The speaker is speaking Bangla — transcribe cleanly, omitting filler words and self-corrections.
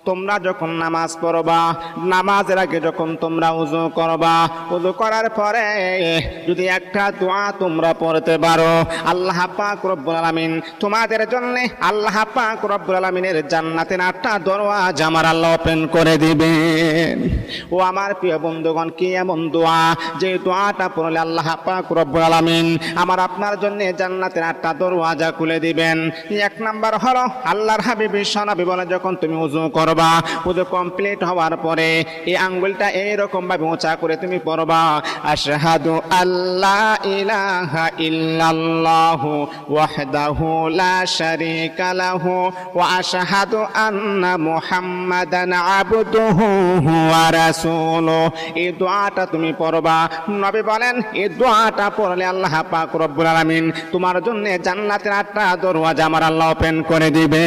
তোমরা যখন নামাজ পড়বা, নামাজের আগে যখন তোমরা ওযু করবা, ওযু করার পরে যদি একটা দোয়া তোমরা পড়তে পারো, আল্লাহ পাক রব্বুল আলামিন তোমাদের জন্য আল্লাহ পাক রব্বুল আলামিনের জান্নাতের 8টা দরওয়াজা আমার আল্লাহ ওপেন করে দিবেন। ও আমার প্রিয় বন্ধুগণ, কি এমন দোয়া যে দোয়াটা পড়লে আল্লাহ পাক রব্বুল আলামিন আমার আপনার জন্য জান্নাতের 8টা দরওয়াজা খুলে দিবেন। এক নাম্বার হলো আল্লাহর হাবিব বিশ্বনবী বলে, যখন তুমি ওযু করবা, ওযু কমপ্লিট হওয়ার পরে এই আঙ্গুলটা এইরকম ভাবে উঁচা করে তুমি পড়বা, আশহাদু আল্লা ইলাহা ইল্লাল্লাহু ওয়াহদাহু লা শারীকা লাহু ওয়া আশহাদু আন্না মুহাম্মাদান আবদুহু ওয়া রাসূলুহু। এই দোয়াটা তুমি পড়বা। নবী বলেন এই দোয়াটা পড়লে আল্লাহ পাক রব্বুল আলামিন তোমার জন্য জান্নাতের 8টা দরওয়াজা আমার আল্লাহ ওপেন করে দিবে।